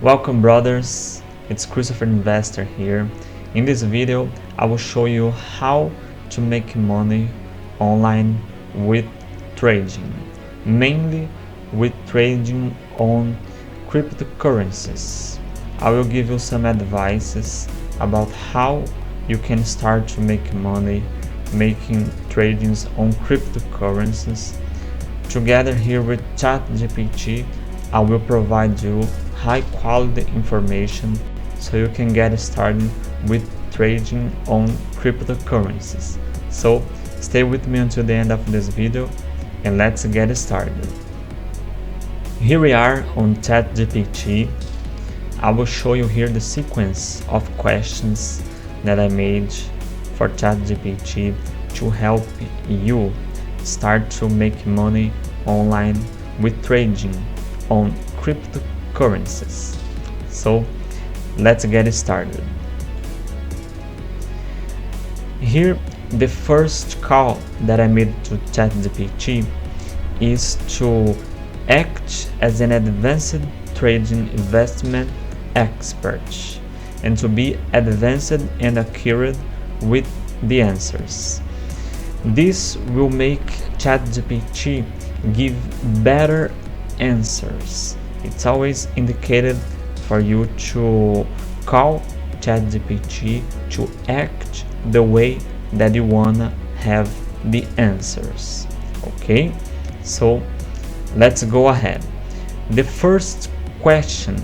Welcome brothers, it's Cristopher Investor here. In this video, I will show you how to make money online with trading, mainly with trading on cryptocurrencies. I will give you some advices about how you can start to make money making tradings on cryptocurrencies. Together here with ChatGPT, I will provide you high quality information so you can get started with trading on cryptocurrencies. So stay with me until the end of this video and let's get started. Here we are on ChatGPT. I will show you here the sequence of questions that I made for ChatGPT to help you start to make money online with trading on cryptocurrencies. So let's get started. Here, the first call that I made to ChatGPT is to act as an advanced trading investment expert and to be advanced and accurate with the answers. This will make ChatGPT give better answers. It's always indicated for you to call ChatGPT to act the way that you wanna have the answers. Okay, so let's go ahead. The first question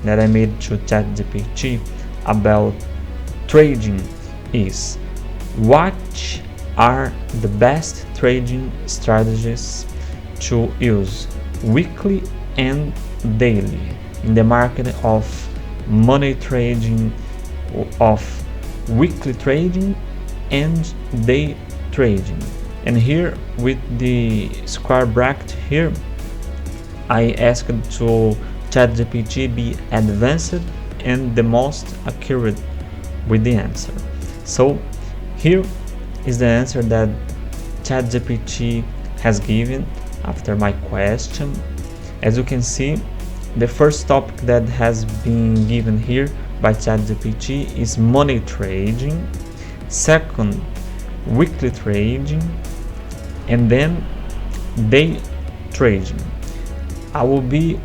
that I made to ChatGPT about trading is: what are the best trading strategies to use weekly and daily in the market of money trading, of weekly trading and day trading? And here with the square bracket here, I asked to ChatGPT be advanced and the most accurate with the answer. So here is the answer that ChatGPT has given after my question. As you can see, the first topic that has been given here by ChatGPT is money trading, second weekly trading, and then day trading. I will be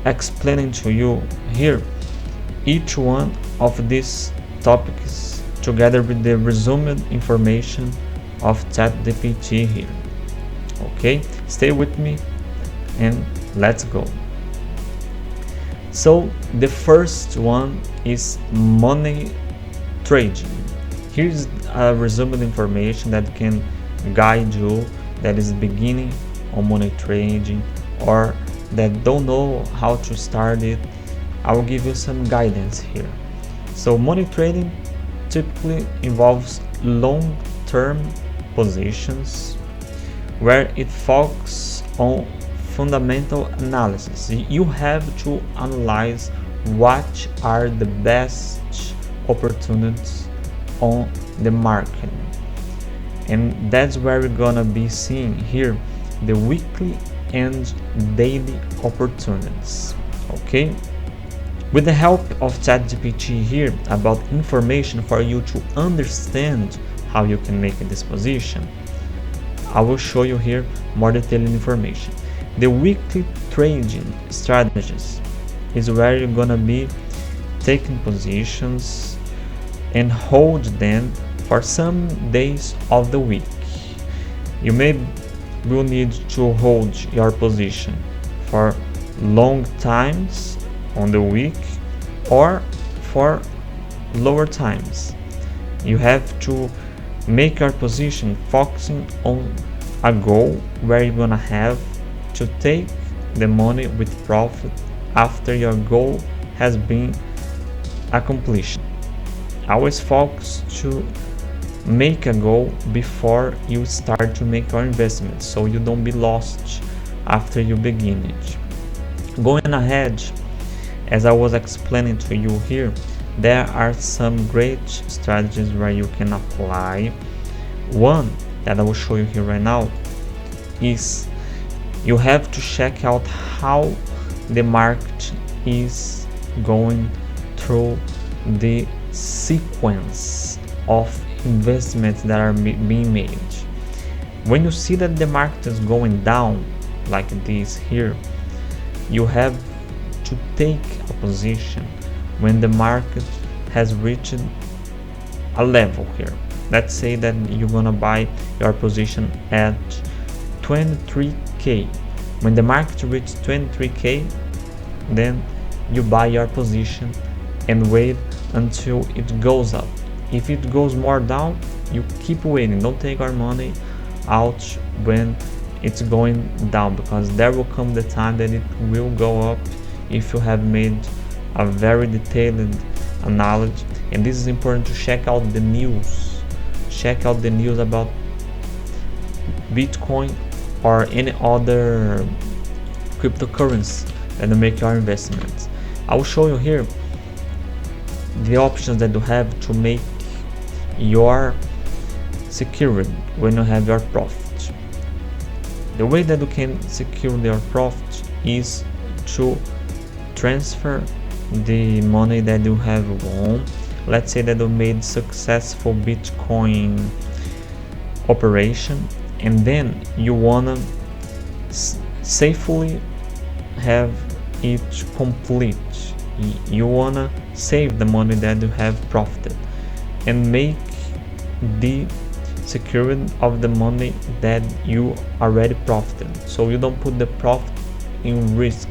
explaining to you here each one of these topics together with the resumed information of ChatGPT here. Okay, stay with me and let's go. So the first one is money trading. Here's a resumed information that can guide you that is beginning on money trading or that don't know how to start it. I will give you some guidance here. So money trading typically involves long-term positions where it focuses on fundamental analysis. You have to analyze what are the best opportunities on the market, and that's where we're gonna be seeing here the weekly and daily opportunities. Okay, with the help of ChatGPT here about information for you to understand how you can make this position, I will show you here more detailed information. The weekly trading strategies is where you're gonna be taking positions and hold them for some days of the week. You will need to hold your position for long times on the week or for lower times. You have to make your position focusing on a goal where you're gonna have to take the money with profit after your goal has been accomplished. Always focus to make a goal before you start to make your investment so you don't be lost after you begin it. Going ahead, as I was explaining to you here, there are some great strategies where you can apply. One that I will show you here right now is you have to check out how the market is going through the sequence of investments that are being made. When you see that the market is going down like this here, you have to take a position when the market has reached a level here. Let's say that you're gonna buy your position at 23k. When the market reaches 23k, then you buy your position and wait until it goes up. If it goes more down, you keep waiting. Don't take our money out when it's going down, because there will come the time that it will go up if you have made a very detailed analysis. And this is important to check out the news. Check out the news about Bitcoin or any other cryptocurrency that you make your investments. I will show you here the options that you have to make your secured when you have your profit. The way that you can secure your profit is to transfer the money that you have won. Let's say that you made successful Bitcoin operation, and then you wanna safely have it complete. You wanna save the money that you have profited and make the security of the money that you already profited, so you don't put the profit in risk.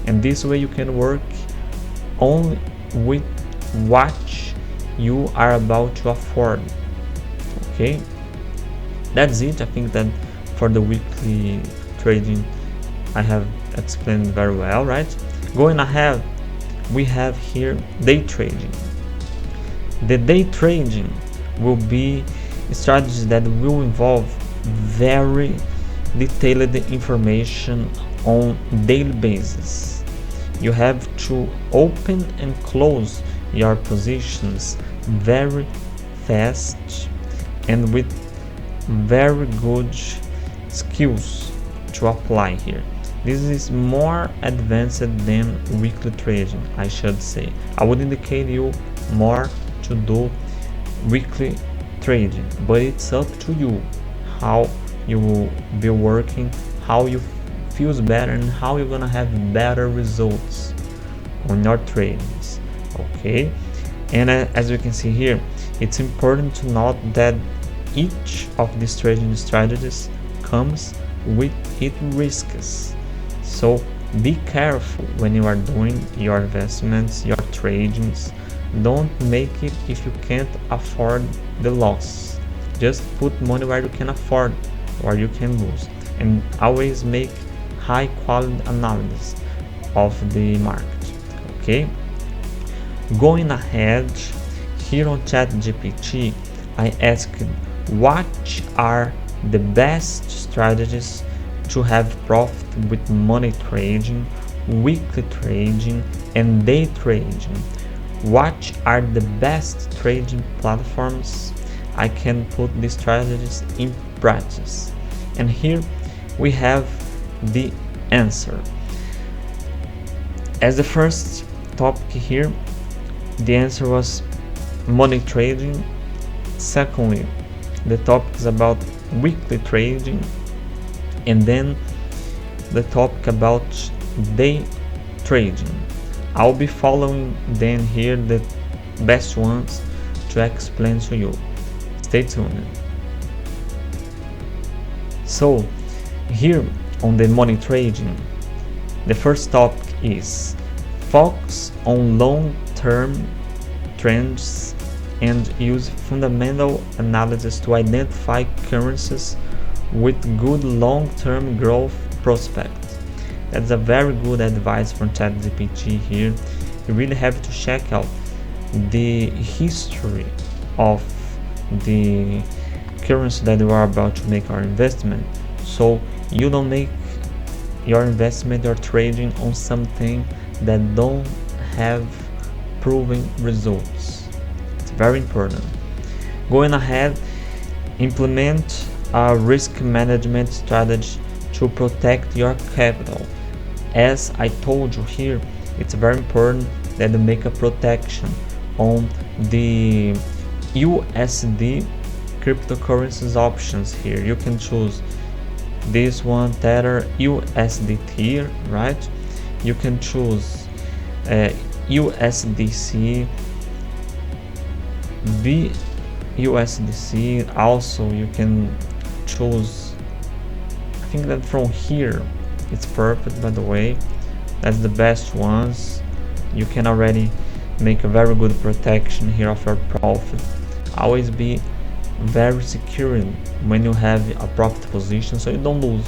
And this way you can work only with what you are about to afford. Okay, that's it. I think that for the weekly trading I have explained very well, right? Going ahead, we have here day trading. The day trading will be strategies that will involve very detailed information on daily basis. You have to open and close your positions very fast and with very good skills to apply here. This is more advanced than weekly trading, I should say. I would indicate you more to do weekly trading, but it's up to you how you will be working, how you feels better, and how you're gonna have better results on your trades. Okay, and as you can see here, it's important to note that each of these trading strategies comes with its risks. So be careful when you are doing your investments, your tradings. Don't make it if you can't afford the loss. Just put money where you can afford, or you can lose, and always make high quality analysis of the market. Okay, going ahead, here on ChatGPT I asked what are the best strategies to have profit with money trading, weekly trading, and day trading. What are the best trading platforms I can put these strategies in practice? And here we have the answer. As the first topic here, the answer was money trading. Secondly, the topic is about weekly trading, and then the topic about day trading. I'll be following then here the best ones to explain to you. Stay tuned. So here on the money trading, the first topic is focus on long-term trends and use fundamental analysis to identify currencies with good long-term growth prospects. That's a very good advice from ChatGPT here. You really have to check out the history of the currency that you are about to make our investment, so you don't make your investment or trading on something that don't have proven results. It's very important. Going ahead, implement a risk management strategy to protect your capital. As I told you here, it's very important that you make a protection on the USD cryptocurrencies options here. You can choose this one, Tether USDT, right? You can choose USDC, VUSDC. Also you can choose, I think that from here it's perfect, by the way. That's the best ones. You can already make a very good protection here of your profit. Always be very secure when you have a profit position, so you don't lose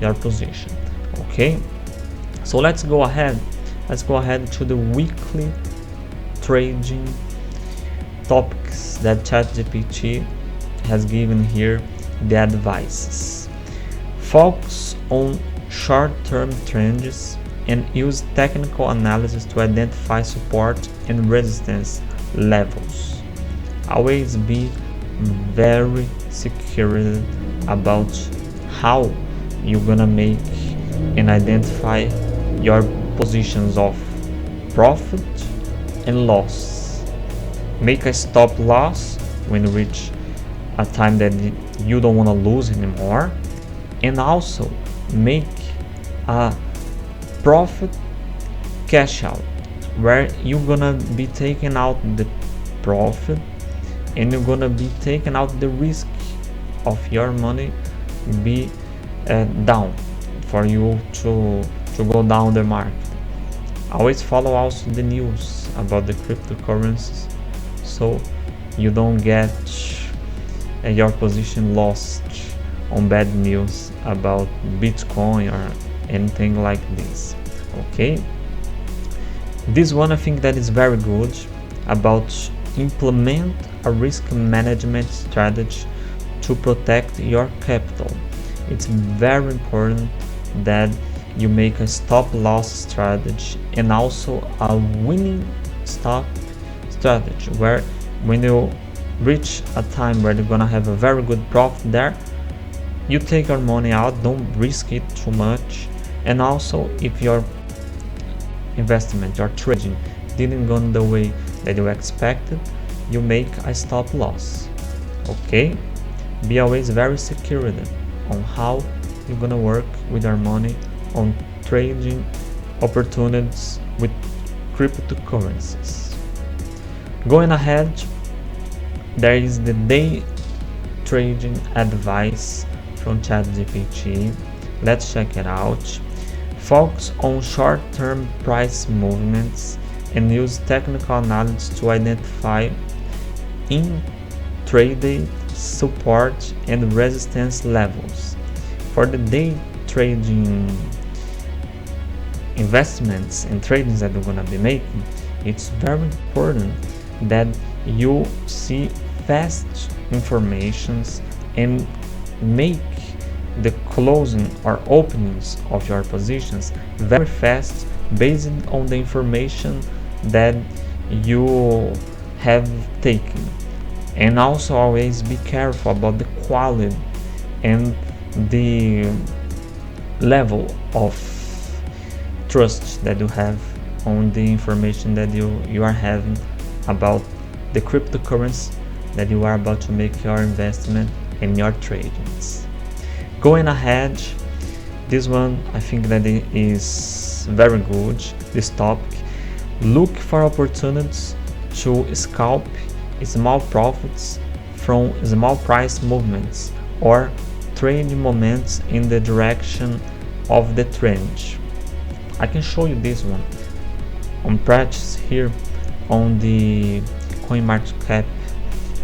your position. Okay, so let's go ahead to the weekly trading topics that ChatGPT has given here. The advices: focus on short-term trends and use technical analysis to identify support and resistance levels. Always be very secure about how you're gonna make and identify your positions of profit and loss. Make a stop loss when you reach a time that you don't want to lose anymore, and also make a profit cash out where you're gonna be taking out the profit and you're gonna be taking out the risk of your money be down for you to go down the market. Always follow also the news about the cryptocurrencies so you don't get your position lost on bad news about Bitcoin or anything like this. Okay, this one I think that is very good about implement a risk management strategy to protect your capital. It's very important that you make a stop loss strategy and also a winning stop strategy, where when you reach a time where you're gonna have a very good profit there, you take your money out, don't risk it too much. And also, if your investment, your trading didn't go the way that you expected, you make a stop loss. Okay, be always very secure on how you're gonna work with your money on trading opportunities with cryptocurrencies. Going ahead, there is the day trading advice from ChatGPT. Let's check it out. Focus on short-term price movements and use technical analysis to identify intraday support and resistance levels. For the day trading investments and tradings that you're gonna be making, it's very important that you see fast informations and make the closing or openings of your positions very fast based on the information that you have taken. And also always be careful about the quality and the level of trust that you have on the information that you are having about the cryptocurrency that you are about to make your investment in your tradings. Going ahead, this one I think that it is very good, this topic. Look for opportunities to scalp small profits from small price movements or trading moments in the direction of the trend. I can show you this one on practice here on the CoinMarketCap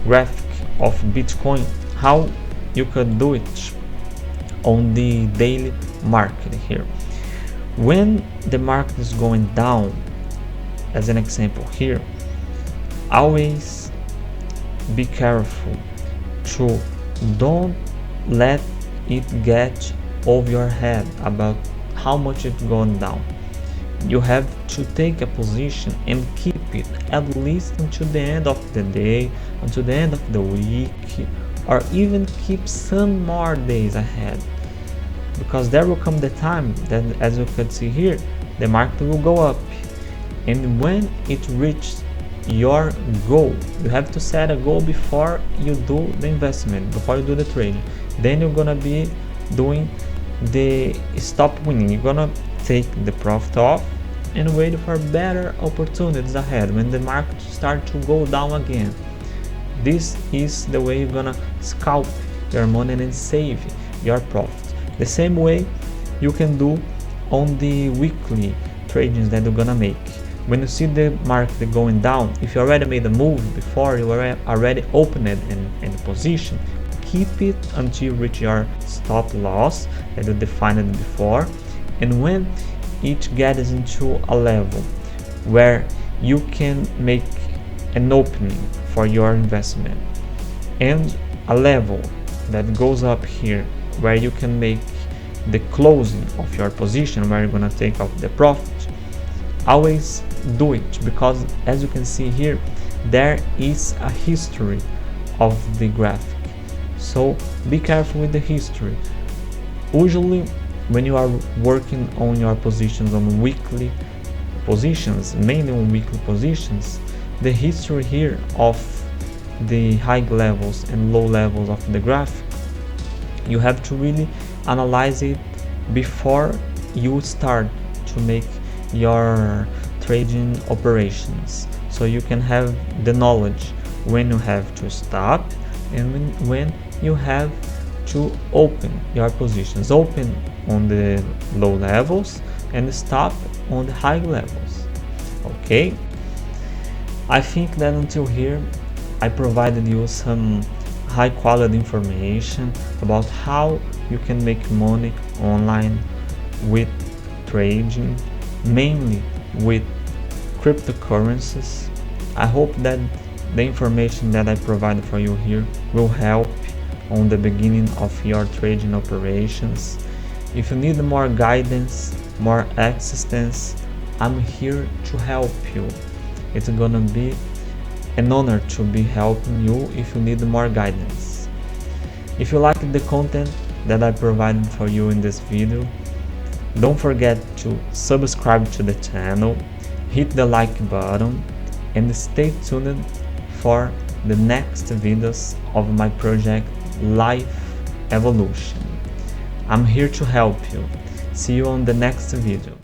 graphic of Bitcoin, how you could do it on the daily market here. When the market is going down, as an example here, always be careful to don't let it get over your head about how much it's going down. You have to take a position and keep it at least until the end of the day, until the end of the week, or even keep some more days ahead, because there will come the time that, as you can see here, the market will go up And when it reaches your goal, you have to set a goal before you do the investment, before you do the trading. Then you're gonna be doing the stop winning. You're gonna take the profit off and wait for better opportunities ahead when the market start to go down again. This is the way you're gonna scalp your money and save your profit. The same way you can do on the weekly tradings that you're gonna make. When you see the market going down, if you already made a move before, you already opened it in position, keep it until you reach your stop loss that you defined before. And when it gets into a level where you can make an opening for your investment and a level that goes up here where you can make the closing of your position, where you're gonna take off the profit, always do it, because as you can see here, there is a history of the graphic. So be careful with the history. Usually when you are working on your positions on weekly positions, mainly on weekly positions, the history here of the high levels and low levels of the graphic, you have to really analyze it before you start to make your trading operations, so you can have the knowledge when you have to stop and when you have to open your positions, open on the low levels and stop on the high levels. Okay, I think that until here I provided you some high quality information about how you can make money online with trading, mainly with cryptocurrencies. I hope that the information that I provided for you here will help on the beginning of your trading operations. If you need more guidance, more assistance, I'm here to help you. It's gonna be an honor to be helping you if you need more guidance. If you like the content that I provided for you in this video, don't forget to subscribe to the channel, hit the like button, and stay tuned for the next videos of my project Life Evolution. I'm here to help you. See you on the next video.